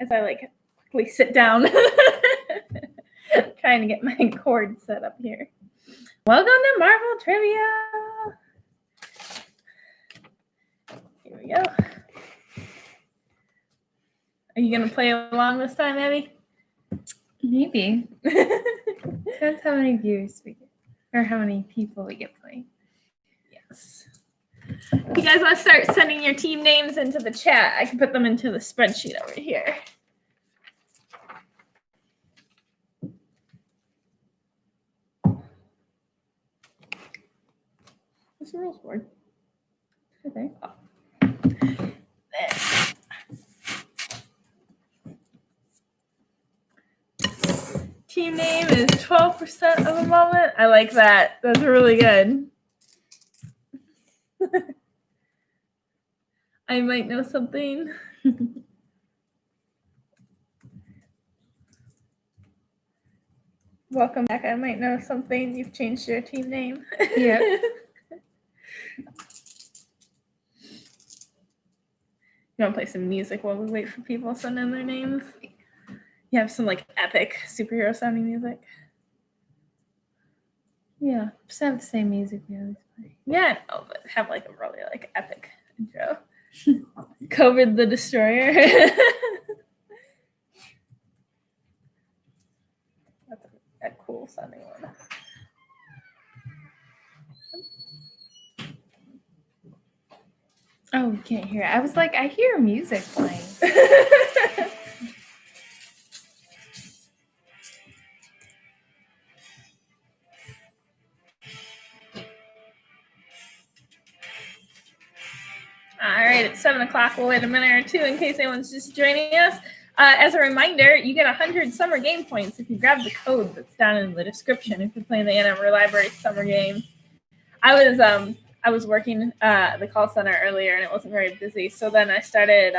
as I like quickly sit down. Trying to get my cord set up here. Welcome to Marvel Trivia. Here we go. Are you going to play along this time, Abbie? Maybe. Depends how many viewers we get, or how many people we get playing. Yes. If you guys want to start sending your team names into the chat, I can put them into the spreadsheet over here. What's the rules board? Okay. Oh. Team name is 12% of the moment. I like that. That's really good. I might know something. Welcome back. I might know something. You've changed your team name. Yeah. You want to play some music while we wait for people to send in their names? You have some like epic superhero sounding music. Yeah, just have the same music we always play. Yeah, no, but have like a really like epic intro. COVID the Destroyer. That's a cool sounding one. Oh, we can't hear it. I was like, I hear music playing. All right, it's 7 o'clock. We'll wait a minute or two in case anyone's just joining us. As a reminder, you get 100 summer game points if you grab the code that's down in the description if you're playing the Ann Arbor Library summer game. I was working at the call center earlier and it wasn't very busy, so then I started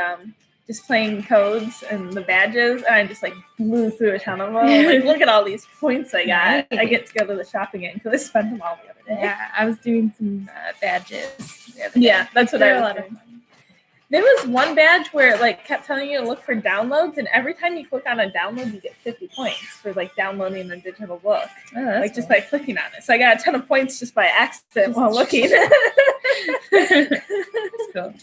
just playing codes and the badges, and I just like blew through a ton of them. Like, look at all these points I got. I get to go to the shop again because I spent them all the other day. Yeah, I was doing some badges the other day. Yeah, that's what I was doing. There was one badge where it like kept telling you to look for downloads, and every time you click on a download, you get 50 points for like downloading a digital book. Oh, like cool. just by clicking on it. So I got a ton of points just by accident while looking. That's cool.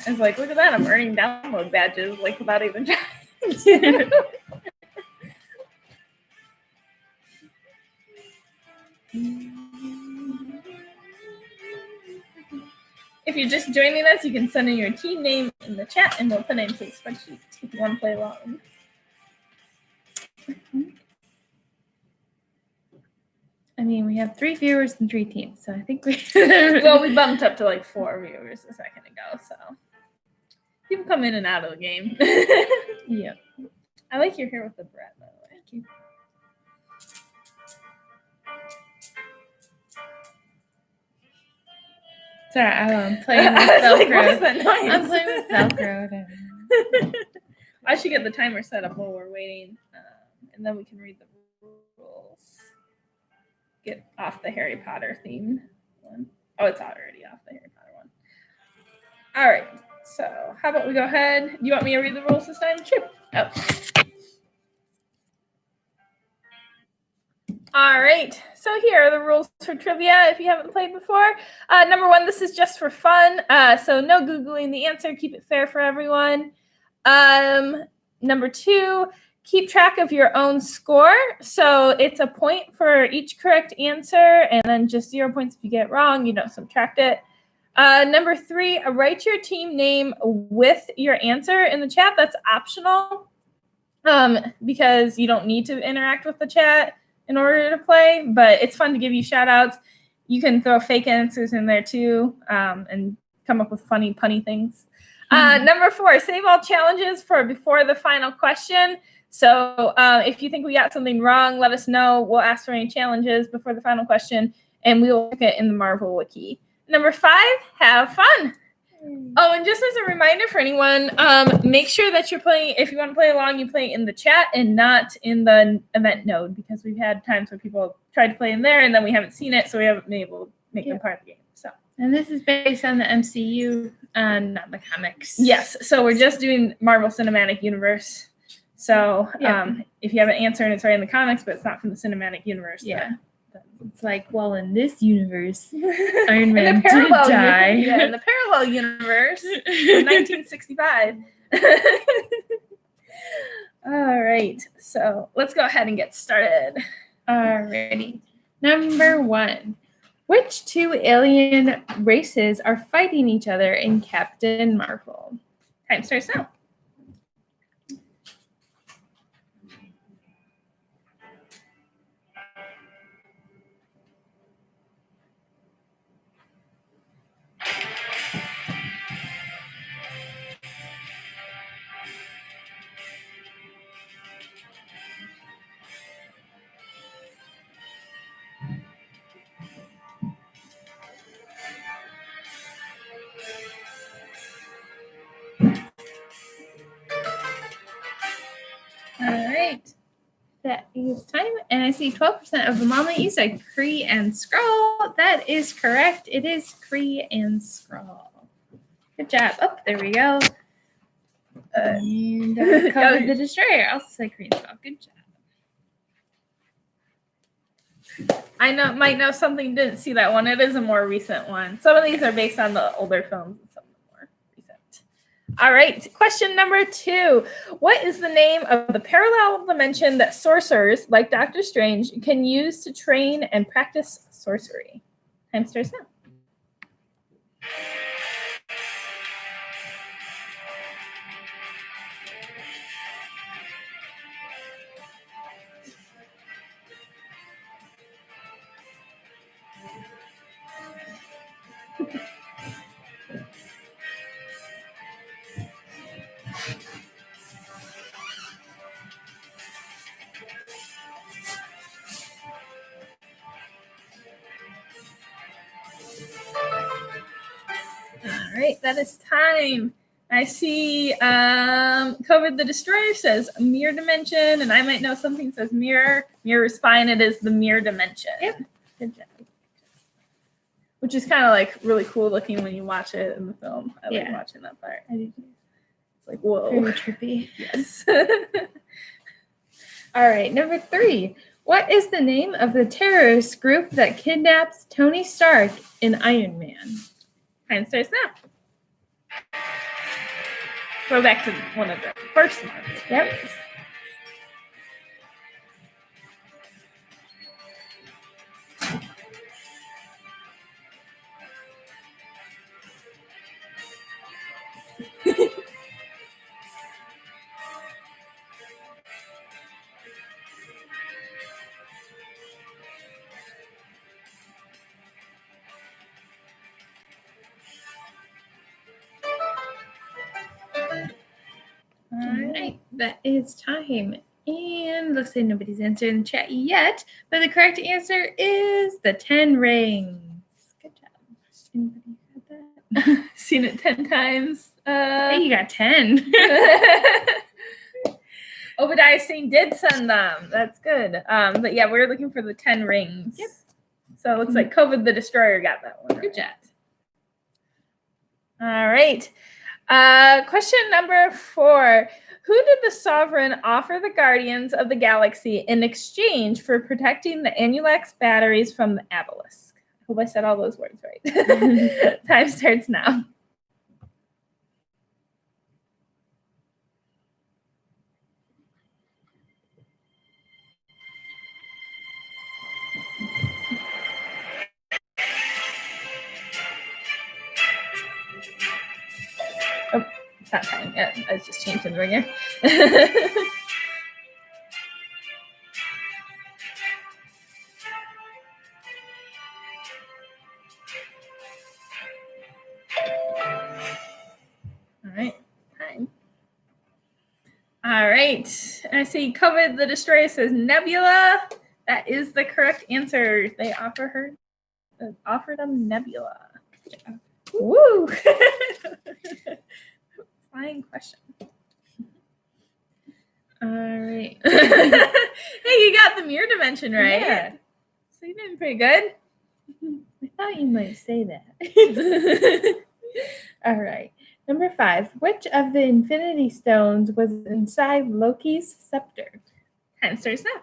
I was like, look at that, I'm earning download badges like without even trying to. If you're just joining us, you can send in your team name in the chat and we'll put it into the spreadsheet if you want to play along. I mean, we have 3 viewers and 3 teams, so I think we... Well, we bumped up to like 4 viewers a second ago, so people come in and out of the game. Yeah. I like your hair with the beret, by the way. Thank you. Sorry, I'm playing with Velcro. Like, what is that noise? I'm playing with Velcro. I should get the timer set up while we're waiting, and then we can read the rules. Get off the Harry Potter theme one. Oh, it's already off the Harry Potter one. All right. So how about we go ahead? You want me to read the rules this time? Sure. Oh. All right. So here are the rules for trivia if you haven't played before. Number 1, this is just for fun. So no Googling the answer. Keep it fair for everyone. Number 2, keep track of your own score. So it's a point for each correct answer and then just 0 points if you get it wrong. You don't subtract it. Number 3, write your team name with your answer in the chat. That's optional because you don't need to interact with the chat in order to play, but it's fun to give you shout outs. You can throw fake answers in there too and come up with funny, punny things. Number 4, save all challenges for before the final question. So if you think we got something wrong, let us know. We'll ask for any challenges before the final question, and we will look it in the Marvel Wiki. Number 5, have fun. Oh, and just as a reminder for anyone, make sure that you're playing, if you want to play along, you play in the chat and not in the event node, because we've had times where people tried to play in there and then we haven't seen it, so we haven't been able to make them part of the game. So. And this is based on the MCU Not the comics. Yes. So we're just doing Marvel Cinematic Universe. So if you have an answer and it's right in the comics, but it's not from the cinematic universe, then it's like, well, in this universe, Iron Man did parallel die. in the parallel universe from 1965. All right. So let's go ahead and get started. Alrighty. Number 1. Which 2 alien races are fighting each other in Captain Marvel? Time starts now. All right. That is time. And I see 12% of the mama. You said Kree and Skrull. That is correct. It is Kree and Skrull. Good job. Oh, there we go. And covered the destroyer. Also said Kree and Skrull. Good job. I might know something. Didn't see that one. It is a more recent one. Some of these are based on the older films and some of them more recent. All right. Question number 2. What is the name of the parallel dimension that sorcerers, like Doctor Strange, can use to train and practice sorcery? Time starts now. All right, that is time. I see Covered the Destroyer says mirror dimension, and I might know something says mirror. Mirror is fine. It is the mirror dimension. Yep. Good job. Which is kind of like really cool looking when you watch it in the film. I like watching that part. I do too. It's like, whoa. Very trippy. Yes. All right, number 3. What is the name of the terrorist group that kidnaps Tony Stark in Iron Man? Time starts now. Go back to one of the first ones. Yep. All right, that is time. And looks like nobody's answered in the chat yet, but the correct answer is the 10 rings. Good job. Anybody got that? Seen it 10 times. Hey, you got 10. Obadiah Singh did send them. That's good. But yeah, we're looking for the 10 rings. Yep. So it looks like Covid the Destroyer got that one. Good job. All right. Question number 4. Who did the Sovereign offer the Guardians of the Galaxy in exchange for protecting the Anulax batteries from the Obelisk? I hope I said all those words right. Time starts now. Oh, it's not time yet. I was just changing the ringer. All right, time. All right. I see Covid the Destroyer says Nebula. That is the correct answer. They offered them Nebula. Woo! Flying question. All right. Hey, you got the mirror dimension right. Yeah. So you're doing pretty good. I thought you might say that. All right. Number 5. Which of the Infinity Stones was inside Loki's scepter? Time starts now.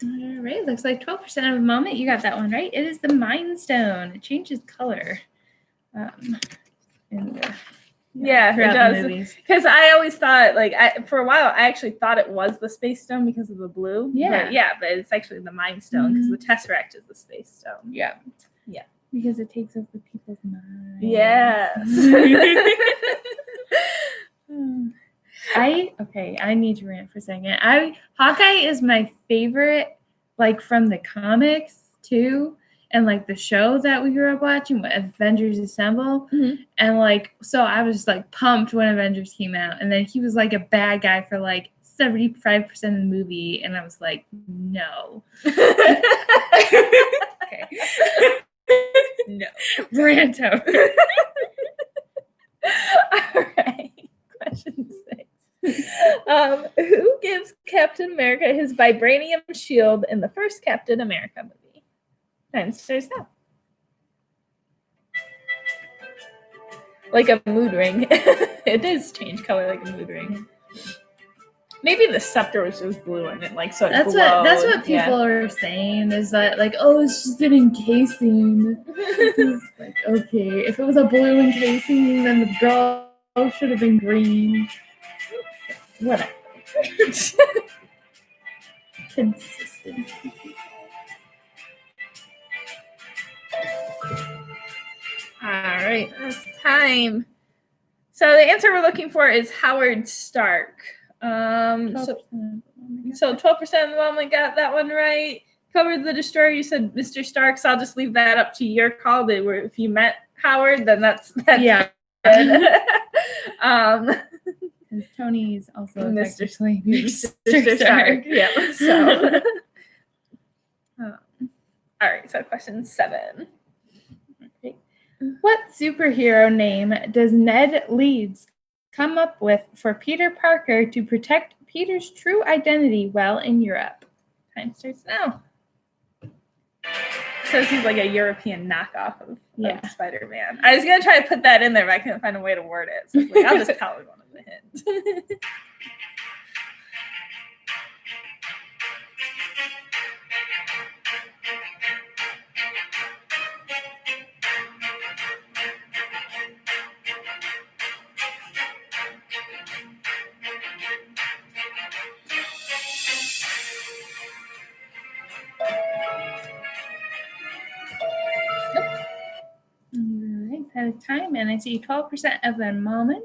All right. Looks like 12% of the moment. You got that one right. It is the Mind Stone. It changes color. Yeah, it does. Because I always thought, like, for a while, I actually thought it was the Space Stone because of the blue. Yeah. But it's actually the Mind Stone because the Tesseract is the Space Stone. Yeah. Yeah. Because it takes over people's minds. Yes. I need to rant for a second. Hawkeye is my favorite, like, from the comics, too. And, like, the show that we grew up watching, Avengers Assemble. Mm-hmm. And, like, so I was, like, pumped when Avengers came out. And then he was, like, a bad guy for, like, 75% of the movie. And I was like, no. Okay. No. Rant over. All right. Question 6. Who gives Captain America his vibranium shield in the first Captain America movie? Time starts now. Like a mood ring. It does change color like a mood ring. Maybe the scepter was just blue and it like so it glowed. That's what people are saying is that like, oh, it's just an encasing. Like, okay, if it was a blue encasing, then the girl should have been green. Whatever. Consistency. All right, it's time. So the answer we're looking for is Howard Stark. So 12% of the moment got that one right. Covered the Destroyer, you said Mr. Stark, so I'll just leave that up to your call. If you met Howard, then that's yeah. Good. Tony's also Mr. Stark. Yeah. So. All right. So question 7. Okay. What superhero name does Ned Leeds come up with for Peter Parker to protect Peter's true identity while in Europe? Time starts now. Says he's like a European knockoff of Spider-Man. I was gonna try to put that in there, but I couldn't find a way to word it. So like, I'll just tell you one of the hints. That is time, and I see 12% of the moment.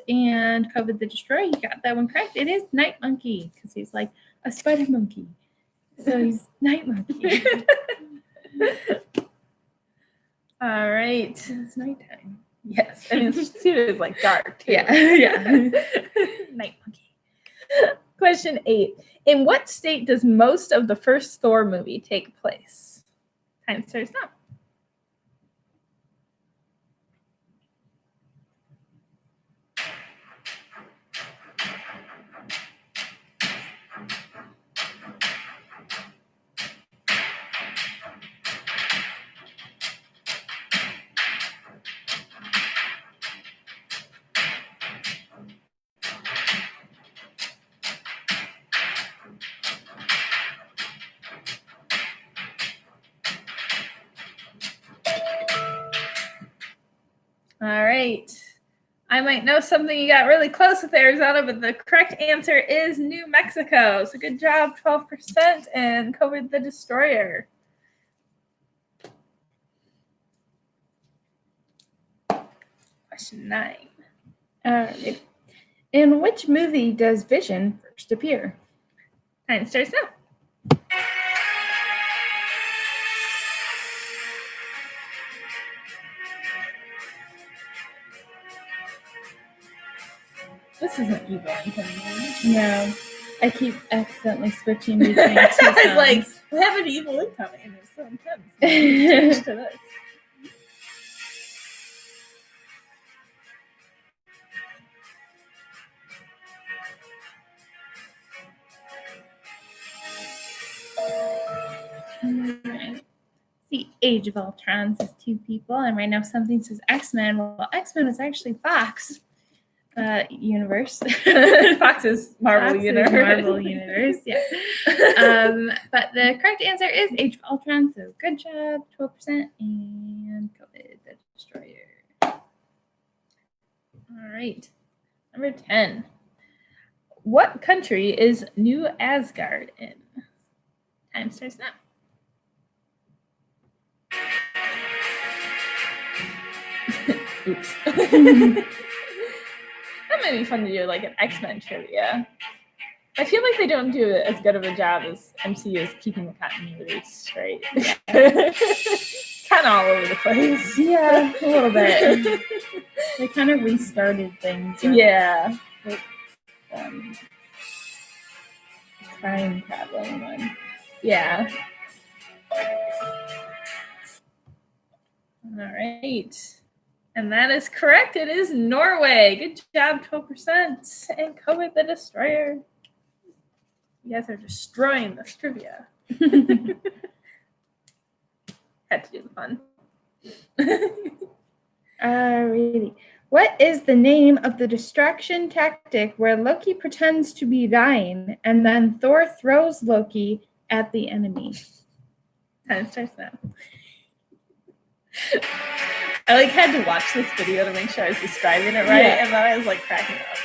And COVID the Destroyer, you got that one correct. It is Night Monkey because he's like a spider monkey, so he's Night Monkey. All right, it's nighttime. Yes, and his suit is like dark too. Yeah. Night Monkey. Question 8: in what state does most of the first Thor movie take place? Time starts now. All right. I might know something. You got really close with Arizona, but the correct answer is New Mexico. So good job, 12%, and covered the Destroyer. Question 9. All right. In which movie does Vision first appear? Time starts now. This isn't evil incoming. No. I keep accidentally switching between two I was like, sounds. we have an evil incoming, and it's so intense. Switch to this. Alright. The Age of Ultrons is 2 people, and right now something says X-Men. Well, X-Men is actually Fox universe. Fox's Marvel Fox's universe. Marvel universe, yeah. But the correct answer is Age of Ultron, so good job, 12%, and COVID the Destroyer. All right. Number 10. What country is New Asgard in? Time starts now. Oops. That might be fun to do, like an X-Men trivia. I feel like they don't do as good of a job as MCU is keeping the continuity straight. It's kind of all over the place. Yeah, a little bit. They kind of restarted things. Yeah. Time traveling one. Yeah. All right. And that is correct. It is Norway. Good job, 12%. And COVID the Destroyer. You guys are destroying this trivia. Had to do the fun. Alrighty. What is the name of the distraction tactic where Loki pretends to be dying and then Thor throws Loki at the enemy? Time starts now. I had to watch this video to make sure I was describing it right, and then I was cracking up.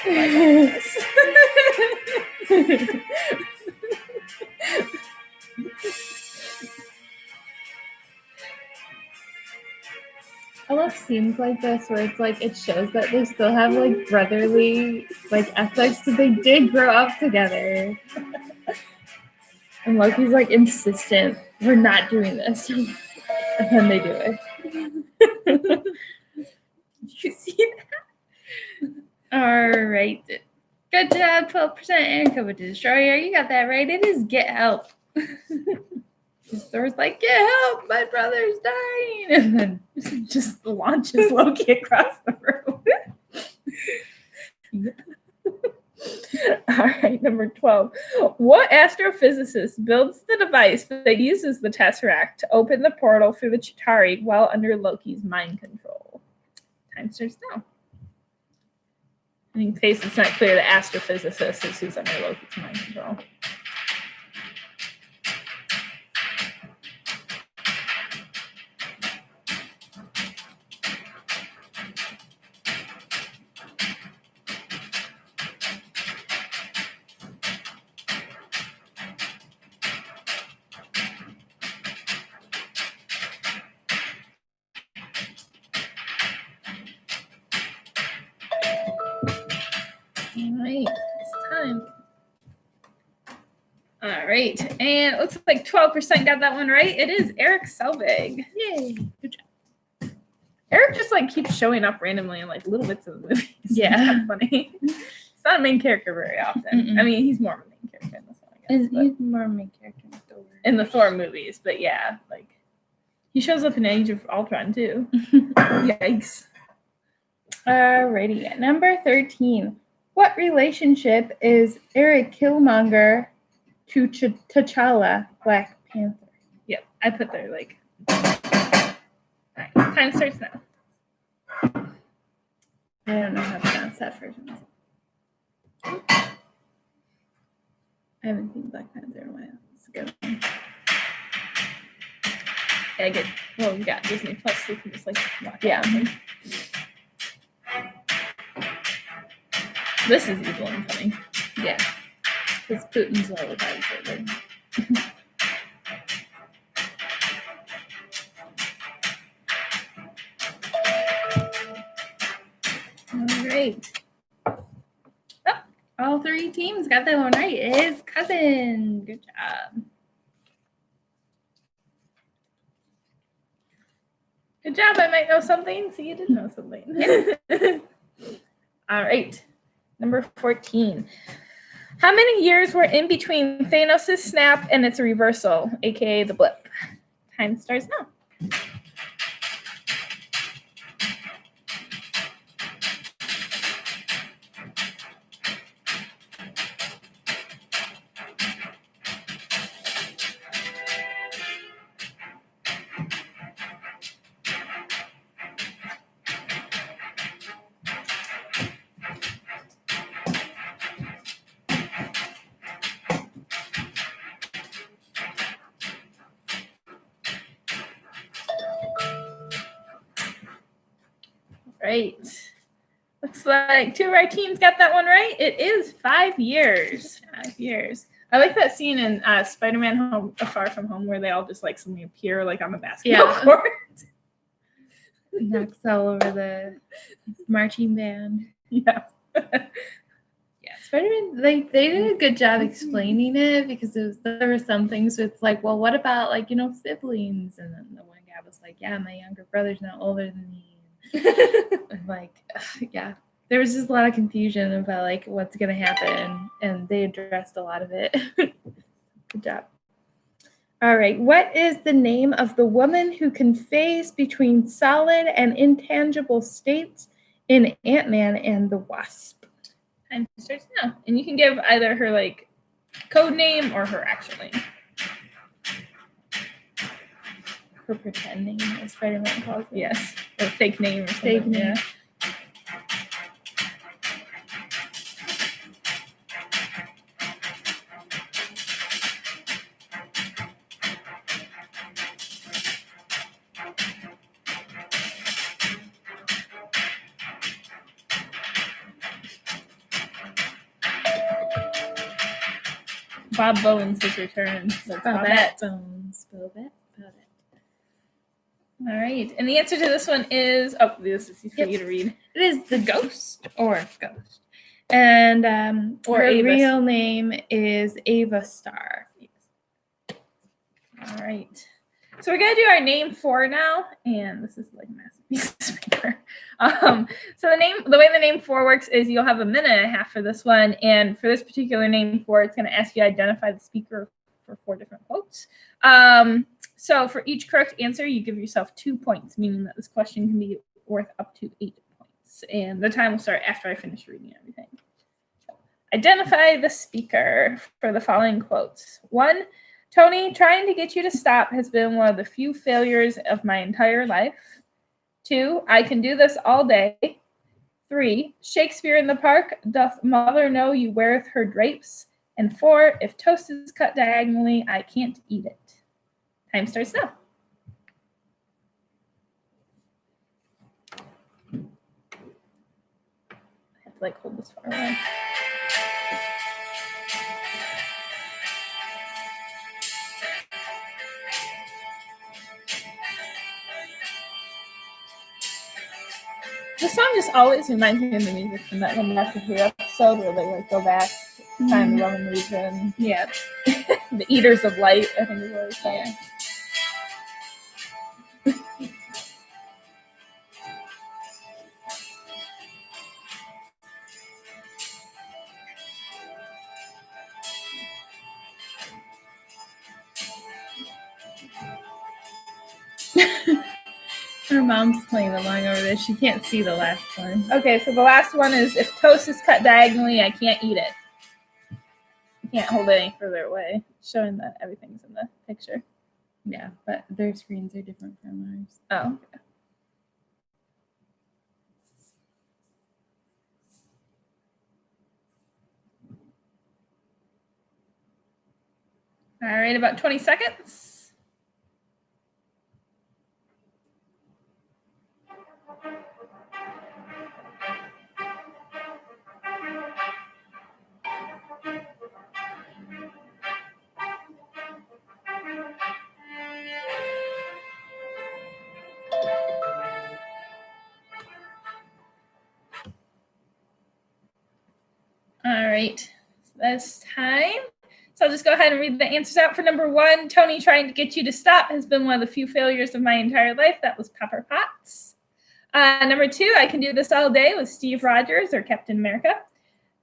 I love scenes like this where it's it shows that they still have brotherly ethics because they did grow up together. And Loki's insistent, we're not doing this. And then they do it. Did you see that? All right. Good job, 12%, and COVID Destroyer. You got that right. It is Get Help. Thor's get help, my brother's dying. And then just launches Loki across the room. All right, number 12. What astrophysicist builds the device that uses the Tesseract to open the portal through the Chitauri while under Loki's mind control? Time starts now. In case it's not clear, the astrophysicist is who's under Loki's mind control. All right, and it looks like 12% got that one right. It is Eric Selvig. Yay, good job. Eric just keeps showing up randomly in little bits of the movies. Yeah. It's kind of funny. He's not a main character very often. Mm-mm. I mean, he's more of a main character in this one, I guess. He's more of a main character in the Thor movies, but yeah, he shows up in Age of Ultron too. Yikes. Alrighty, number 13. What relationship is Eric Killmonger to T'Challa, Black Panther? Yep, I put there All right, time starts now. I don't know how to pronounce that first one. I haven't seen Black Panther in a while. It's a good one. Yeah, good. Well, we got Disney Plus, so we can just watch it. This is evil incoming. Yeah. Because Putin's all about each other. All right. Oh, all 3 teams got that one right. It is Cousin. Good job. Good job. I might know something, so you did know something. Yeah. All right. Number 14. How many years were in between Thanos' snap and its reversal, aka the blip? Time starts now. Right. Looks like two of our teams got that one right. It is 5 years. 5 years. I like that scene in Spider-Man Home Far From Home where they all just like suddenly appear like on the basketball court. Knocks all over the marching band. Yeah. Yeah, Spider-Man, they did a good job explaining it because there were some things where it's like, well, what about like, siblings? And then the one guy was like, yeah, my younger brother's not older than me. And like, yeah, there was just a lot of confusion about like what's gonna happen, and they addressed a lot of it. Good job. All right, what is the name of the woman who can phase between solid and intangible states in Ant-Man and the Wasp? Time starts now, and you can give either her like code name or her actual name. Her pretend name, as Spider-Man calls it. Yes, or fake name or something. Fake name. Yeah. Bob Bones has returned. So Bobette Bones. Bobette. All right. And the answer to this one is, this is for you to read. It is the Ghost or Ghost. And Or her Ava. real name is Ava Starr. All right. So we're going to do our name 4 now. And this is like a massive piece of paper. So the way the name 4 works is you'll have a minute and a half for this one. And for this particular name 4, it's going to ask you to identify the speaker for 4 different quotes. So for each correct answer, you give yourself 2 points, meaning that this question can be worth up to 8 points. And the time will start after I finish reading everything. Identify the speaker for the following quotes. 1, Tony, trying to get you to stop has been one of the few failures of my entire life. 2, I can do this all day. 3, Shakespeare in the Park, doth mother know you weareth her drapes? And 4, if toast is cut diagonally, I can't eat it. Time starts now. I have to hold this far away. This song just always reminds me of the music from that one Doctor Who episode where they go back, find the Roman Legion. Yeah. The Eaters of Light, I think is what it's called. Yeah. Her mom's playing along over there. She can't see the last one. Okay, so the last one is, if toast is cut diagonally, I can't eat it. You can't hold it any further away, showing that everything's in the picture. Yeah, but their screens are different from ours. Oh, okay. All right, about 20 seconds. All right, so that's time. So I'll just go ahead and read the answers out. For number 1, Tony trying to get you to stop has been one of the few failures of my entire life. That was Pepper Potts. Number 2, I can do this all day with Steve Rogers or Captain America.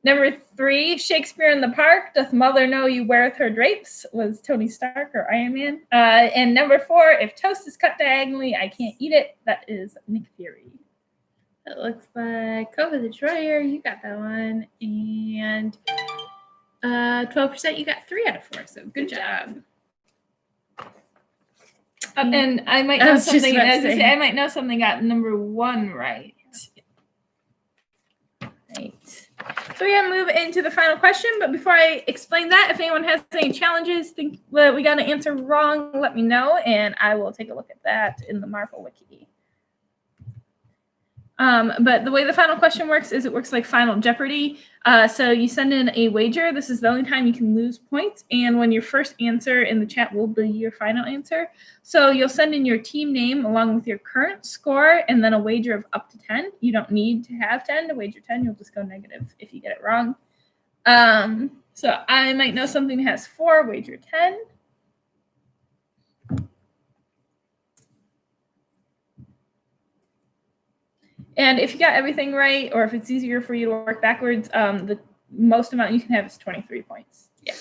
Number 3, Shakespeare in the Park, doth mother know you weareth her drapes, was Tony Stark or Iron Man. And number 4, if toast is cut diagonally, I can't eat it, that is Nick Fury. It looks like Cove of the Destroyer, you got that one. And 12%, you got 3 out of 4, so good job. And I might know something, I might know something got number 1 right. Right. So we're going to move into the final question, but before I explain that, if anyone has any challenges, think that we got an answer wrong, let me know, and I will take a look at that in the Marvel Wiki. But the way the final question works is it works like Final Jeopardy. So you send in a wager. This is the only time you can lose points. And when your first answer in the chat will be your final answer. So you'll send in your team name along with your current score and then a wager of up to 10. You don't need to have 10 to wager 10. You'll just go negative if you get it wrong. So I might know something that has 4, wager 10. And if you got everything right, or if it's easier for you to work backwards, the most amount you can have is 23 points. Yeah.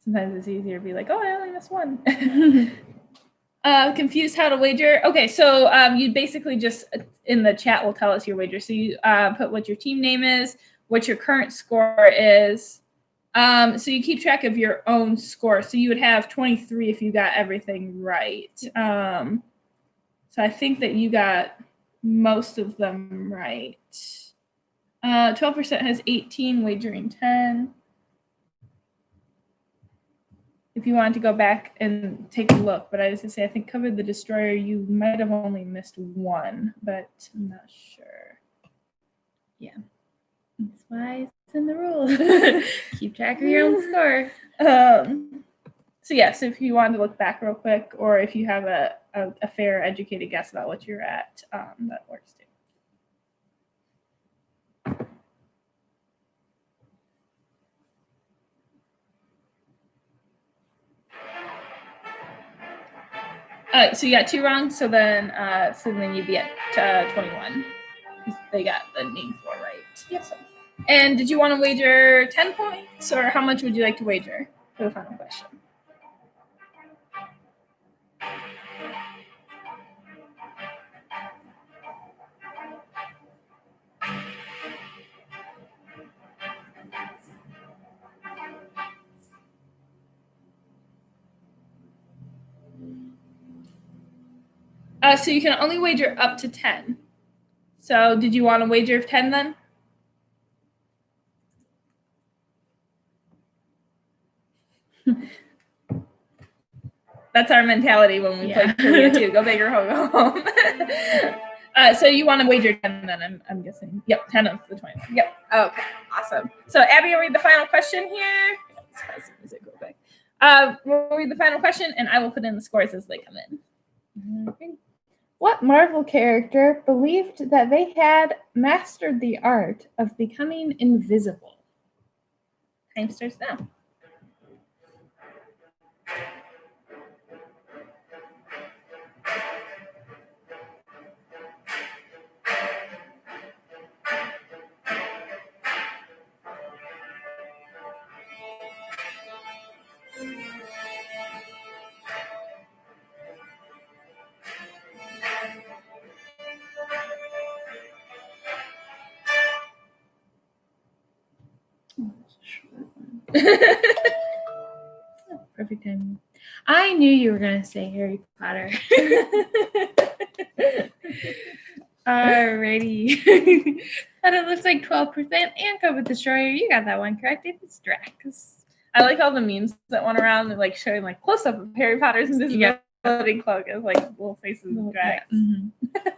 Sometimes it's easier to be like, oh, I only missed 1. Confused how to wager. Okay, so you basically just, in the chat, will tell us your wager. So you put what your team name is, what your current score is. So you keep track of your own score. So you would have 23 if you got everything right. So I think that you got most of them right. 12% has 18, wagering 10. If you wanted to go back and take a look, but I was going to say, I think Cove of the Destroyer, you might have only missed 1, but I'm not sure. Yeah. That's why it's in the rules. Keep track of your own score. So yeah, so if you wanted to look back real quick, or if you have a fair, educated guess about what you're at, that works too. So you got 2 wrong, so then you'd be at 21. They got the name 4 right. Yes. So. And did you want to wager 10 points, or how much would you like to wager for the final question? So you can only wager up to 10. So did you want to wager 10 then? That's our mentality when we play trivia too. Go big or go home. So you want to wager 10 then, I'm guessing. Yep, 10 of the 21. Yep. Okay, awesome. So Abby will read the final question here. Let's music real quick. We'll read the final question, and I will put in the scores as they come in. Okay. What Marvel character believed that they had mastered the art of becoming invisible? Time starts now. Perfect timing. I knew you were going to say Harry Potter. Alrighty. But it looks like 12% and Cove of the Destroyer. You got that one correct. It's Drax. I like all the memes that went around and like showing like close up of Harry Potter's invisibility cloak as like little faces of Drax. Yeah. Mm-hmm.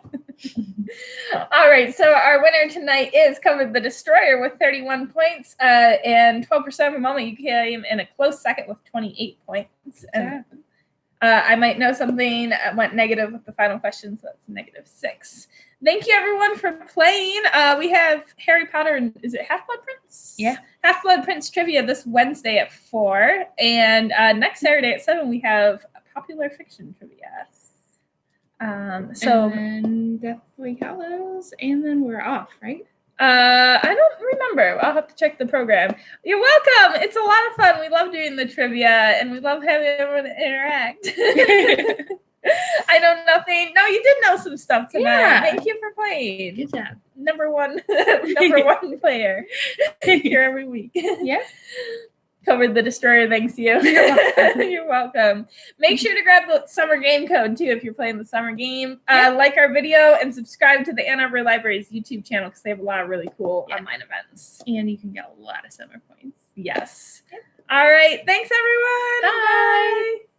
All right, so our winner tonight is Cove of the Destroyer with 31 points, and 12% of the moment you came in a close second with 28 points. And I might know something went negative with the final question, so that's -6. Thank you everyone for playing. We have Harry Potter and is it Half-Blood Prince? Yeah. Half-Blood Prince trivia this Wednesday at 4, and next Saturday at 7 we have popular fiction trivia. So and then Deathly Hallows, and then we're off, right? I don't remember. I'll have to check the program. You're welcome. It's a lot of fun. We love doing the trivia, and we love having everyone interact. I know nothing. No, you did know some stuff tonight. Yeah. Thank you for playing. Good job. Number one player here every week. Yeah. Covered the destroyer thanks to you. You're welcome. Make sure to grab the summer game code too if you're playing the summer game. Like our video and subscribe to the Ann Arbor Library's YouTube channel because they have a lot of really cool online events. And you can get a lot of summer points. Yes. All right. Thanks, everyone. Bye. Bye.